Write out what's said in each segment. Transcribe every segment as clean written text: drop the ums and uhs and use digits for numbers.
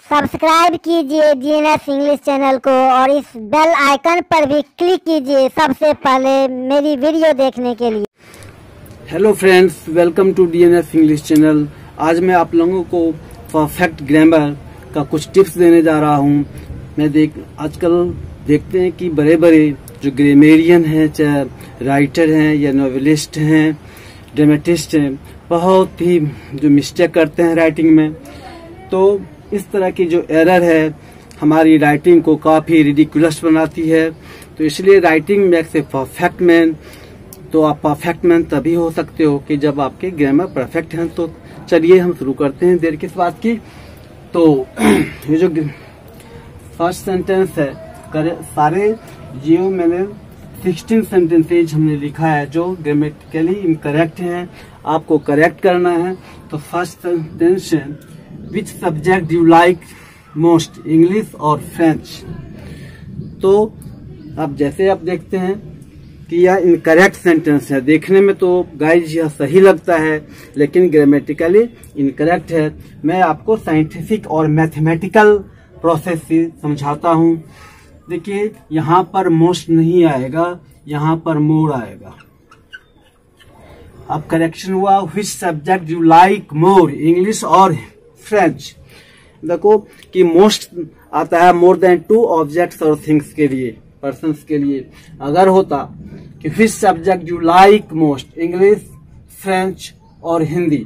Subscribe कीजिए GNS English channel को और इस बेल आइकन पर भी क्लिक कीजिए सबसे पहले मेरी वीडियो देखने के लिए। Hello friends, welcome to DNS English channel. आज मैं आप लोगों को परफेक्ट ग्रामर का कुछ टिप्स देने जा रहा हूं। आजकल देखते हैं कि बड़े बड़े जो ग्रामेरियन हैं, चाहे राइटर हैं या नॉवेलिस्ट हैं, ड्रामेटिस्ट हैं, बहुत ही जो मिस्टेक करते हैं राइटिंग में। तो इस तरह की जो एरर है हमारी राइटिंग को काफी रिडिकुलस बनाती है। तो इसलिए writing makes a perfect man. तो आप परफेक्ट मैन तभी हो सकते हो कि जब आपके ग्रामर परफेक्ट हैं। तो चलिए हम शुरू करते हैं, देर किस बात की। तो ये जो फर्स्ट सेंटेंस है, सारे जियो मैंने 16 सेंटेंसेज हमने लिखा है जो ग्रामेटिकली इनकरेक्ट हैं, आपको करेक्ट करना है। तो फर्स्ट सेंटेंस है, विच subject you like most, English और फ्रेंच। तो अब जैसे आप देखते हैं कि यह इनकरेक्ट सेंटेंस है। देखने में तो गाइज यह सही लगता है, लेकिन ग्रामेटिकली इनकरेक्ट है। मैं आपको साइंटिफिक और मैथमेटिकल प्रोसेस से समझाता हूं। देखिए, यहाँ पर मोस्ट नहीं आएगा, यहाँ पर मोर आएगा। अब करेक्शन हुआ, विच subject you like more, English और फ्रेंच। देखो कि मोस्ट आता है मोर देन 2 ऑब्जेक्ट्स और थिंग्स के लिए, पर्सन्स के लिए। अगर होता कि विच subject you like most, English, French और हिंदी,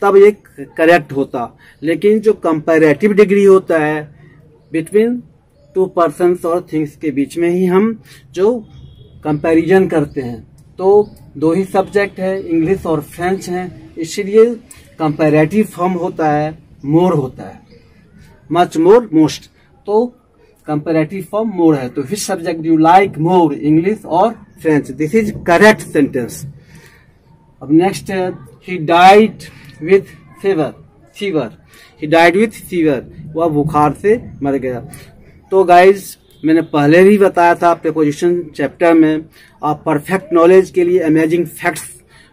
तब ये करेक्ट होता। लेकिन जो कंपैरेटिव डिग्री होता है बिटवीन 2 पर्सन्स और थिंग्स के बीच में ही हम जो कंपैरिजन करते हैं, तो 2 ही सब्जेक्ट है, इंग्लिश और फ्रेंच हैं, इसलिए कंपैरेटिव फॉर्म होता है, मोर होता है, मच मोर, मोस्ट। तो कंपैरेटिव फॉर्म मोर है। तो which subject you like more, English और French. This is correct sentence. अब नेक्स्ट है, he died with fever. He died with fever, वह बुखार से मर गया। तो गाइज, मैंने पहले भी बताया था प्रीपोजिशन चैप्टर में, आप परफेक्ट नॉलेज के लिए, अमेजिंग फैक्ट्स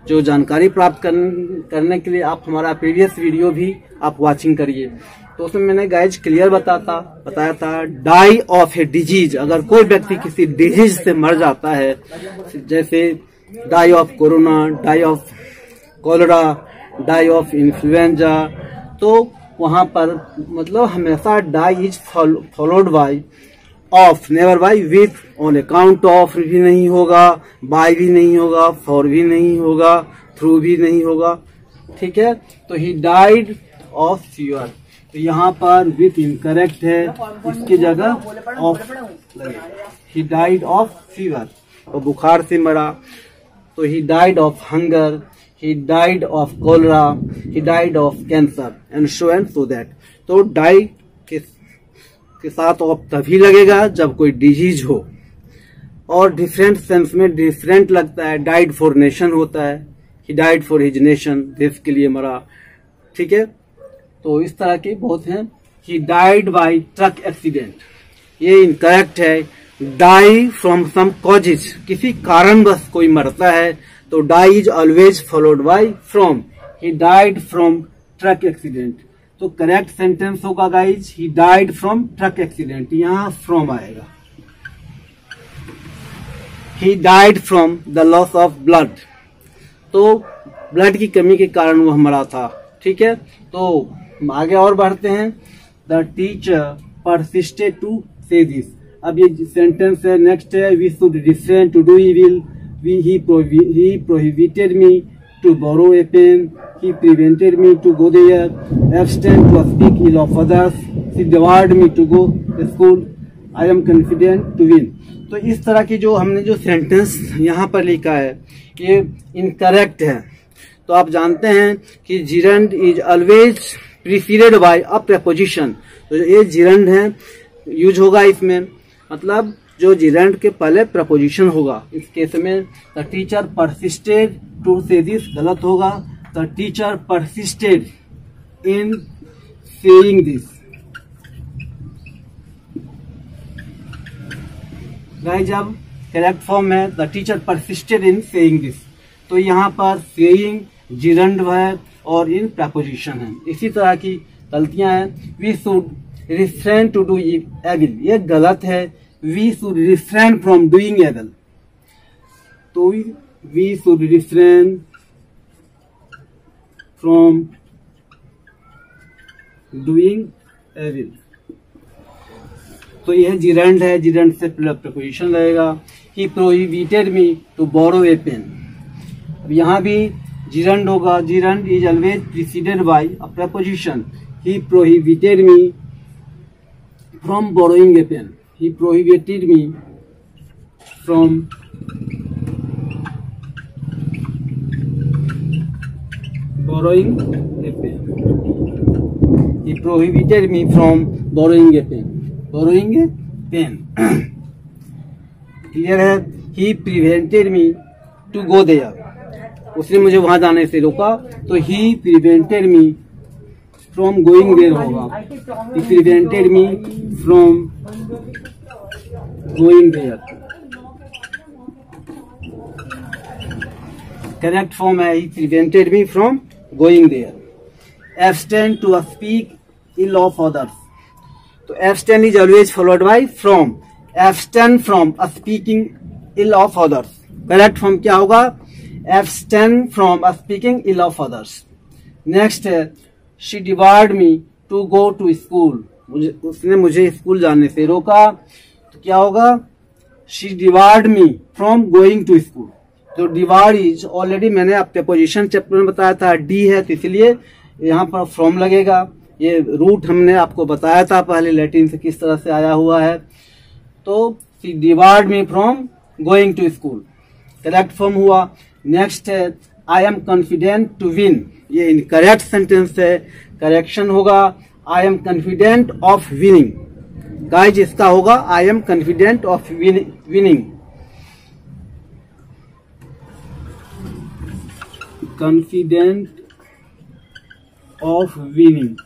जो जानकारी प्राप्त करने के लिए आप हमारा प्रीवियस वीडियो भी आप वाचिंग करिए। तो उसमें मैंने गाइज क्लियर बताया था डाई ऑफ ए डिजीज। अगर कोई व्यक्ति किसी डिजीज से मर जाता है, जैसे die of corona, die of cholera, die of influenza, तो वहां पर मतलब हमेशा die is followed by of, never by with. On account of भी नहीं होगा, बाय भी नहीं होगा, फॉर भी नहीं होगा, थ्रू भी नहीं होगा। ठीक है। तो ही डाइड ऑफ फीवर, तो यहाँ पर विथ इनकरेक्ट है, इसकी जगह ऑफ लगे। ही डाइड ऑफ फीवर, और बुखार से मरा। तो he died of hunger, he died of cholera, he died of cancer and so that। तो die के साथ ऑफ तभी लगेगा जब कोई डिजीज हो, और डिफरेंट सेंस में डिफरेंट लगता है। डाइड फॉर नेशन होता है, he died for his nation, देश के लिए मरा। ठीक है। तो इस तरह के बहुत हैं। he died by truck accident, ये इनकरेक्ट है। die from some causes, किसी कारणवश कोई मरता है, तो die is always followed by from। he died from truck accident। तो करेक्ट सेंटेंस होगा guys, he died from truck accident, यहाँ from आएगा। he died from the loss of blood, तो ब्लड की कमी के कारण वह मरा था। ठीक है। तो आगे और बढ़ते हैं। The teacher persisted to say this। अब ये सेंटेंस है। नेक्स्ट है, we should refrain to do evil, he prohibited me to borrow a pen, he prevented me to go there, abstain to speak ill of others, he debarred me to go to school, I am confident to win। तो इस तरह की जो हमने जो sentence यहाँ पर लिखा है, ये इनकरेक्ट है। तो आप जानते हैं कि gerund is always preceded by a preposition. तो ये जिरंड है, यूज होगा इसमें, मतलब जो जिरंड के पहले प्रपोजिशन होगा। इस केस में द टीचर परसिस्टेड टू से दिस गलत होगा। The teacher persisted in saying this. Guys, जब करेक्ट फॉर्म है the teacher persisted in saying this, तो यहाँ पर सेइंग जिरंड है और इन प्रपोजिशन है। इसी तरह की गलतियां हैं। We should refrain to do evil, ये गलत है। We should refrain from doing evil, तो we should refrain from doing evil. तो यह जिरंड है, जिरंड से प्रपोजिशन रहेगा। He prohibited me to borrow a pen. अब यहाँ भी जिरंड होगा। Gerund is always preceded by a preposition. He prohibited me from borrowing a pen. He prohibited me from borrowing a pen. He prohibited me from borrowing a pen. Borrowing a pen. Clear है? He prevented me to go there. उसने मुझे वहां जाने से रोका, तो he prevented me from going there होगा। He prevented me from going there. Correct form है he prevented me from going there. Abstain to speak ill of others. तो abstain is always followed by from. Abstain from speaking ill of others. Correct form क्या होगा? Abstain from speaking ill of others. Next है she debarred me to go to school. उसने मुझे school जाने से रोका, तो क्या होगा? She debarred me from going to school. तो डिवार्ड इज ऑलरेडी मैंने आपके पोजीशन चैप्टर में बताया था, डी है, तो इसलिए यहाँ पर फ्रॉम लगेगा। ये रूट हमने आपको बताया था पहले लैटिन से किस तरह से आया हुआ है। तो she debarred me from going to school, correct form हुआ। नेक्स्ट है I am confident to win. ये इनकरेक्ट सेंटेंस है, करेक्शन होगा I am confident of winning. Guys इसका होगा I am confident of winning. Confident of winning,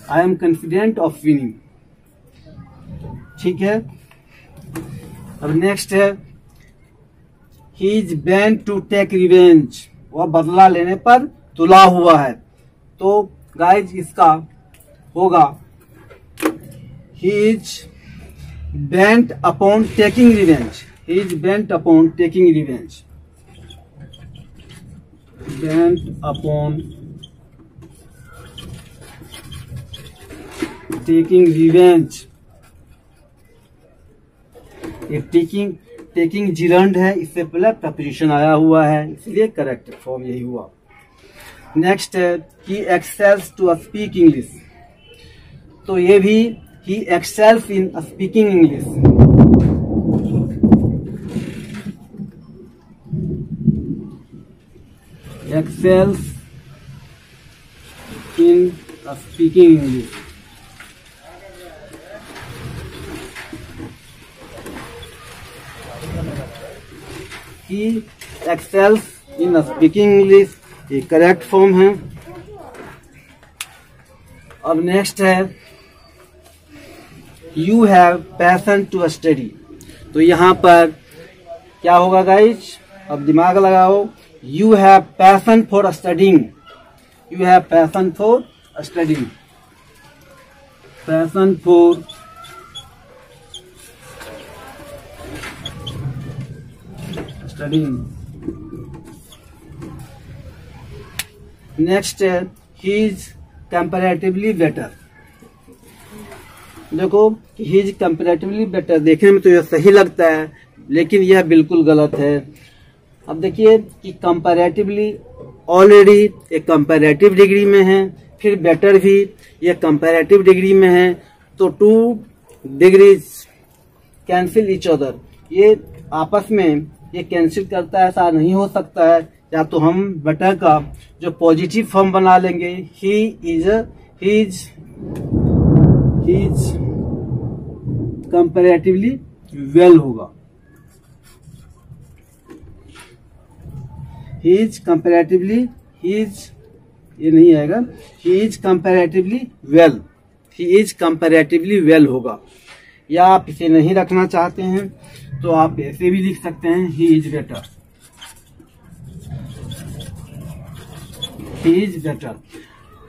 I am confident of winning. ठीक है। अब नेक्स्ट है he is bent to take revenge. वह बदला लेने पर तुला हुआ है। तो गाइज इसका होगा ही is bent upon taking revenge. He is bent upon taking revenge. Bent upon taking revenge. ये टेकिंग जिरंड है, इससे पहले प्रपोजिशन आया हुआ है, इसलिए करेक्ट फॉर्म यही हुआ। नेक्स्ट है he excels to speak English। तो ये भी he excels in speaking English। excels in speaking English। He excels in speaking English, ये करेक्ट फॉर्म है। अब नेक्स्ट है you have passion to study। तो यहाँ पर क्या होगा गाइज? अब दिमाग लगाओ। You have passion for studying. You have passion for studying. Passion for studying. Next, he is comparatively better. देखो he is comparatively better, देखने में तो यह सही लगता है, लेकिन यह बिल्कुल गलत है। अब देखिए कि कंपैरेटिवली ऑलरेडी एक कंपैरेटिव डिग्री में है, फिर बेटर भी ये कंपैरेटिव डिग्री में है, तो two degrees cancel each other. ये आपस में ये कैंसिल करता है, ऐसा नहीं हो सकता है। या तो हम बेटर का जो पॉजिटिव फॉर्म बना लेंगे ही इज कंपैरेटिवली वेल होगा। ही इज ये नहीं आएगा, ही इज कंपैरेटिवली वेल होगा। या आप इसे नहीं रखना चाहते हैं तो आप ऐसे भी लिख सकते हैं ही इज बेटर।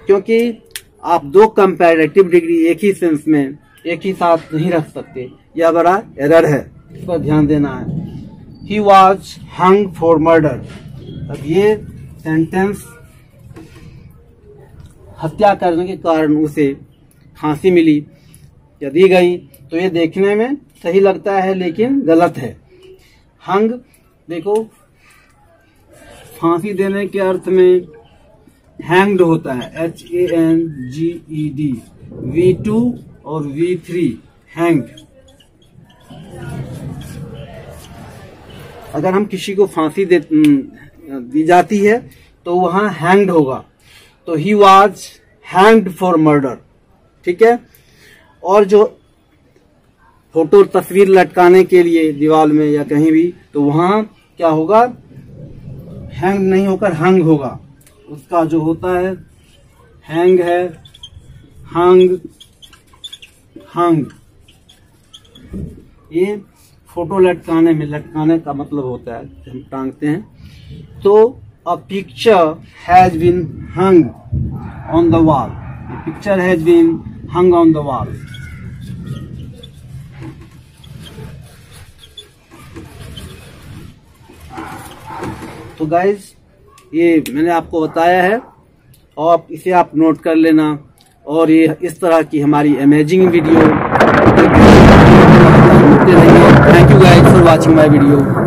क्योंकि आप दो कंपैरेटिव डिग्री एक ही सेंस में एक ही साथ नहीं रख सकते, यह बड़ा एरर है, इस पर ध्यान देना है। He was hung for murder. अब ये सेंटेंस हत्या करने के कारण उसे फांसी मिली या दी गई, तो ये देखने में सही लगता है लेकिन गलत है। हंग देखो फांसी देने के अर्थ में हैंग्ड होता है, HANGED, V2 और V3 हैंग्ड। अगर हम किसी को फांसी दी जाती है तो वहां हैंग्ड होगा, तो he was hanged for murder. ठीक है। और जो फोटो तस्वीर लटकाने के लिए दीवार में या कहीं भी, तो वहां क्या होगा, हैंग नहीं होकर हंग होगा। उसका जो होता है हैंग है, हंग, हंग। ये फोटो लटकाने का मतलब होता है, हम टांगते हैं। तो a picture has been hung on the wall, picture has been hung on the wall. तो गाइज ये मैंने आपको बताया है और इसे आप नोट कर लेना। और ये इस तरह की हमारी amazing video. Thank you guys for watching my video.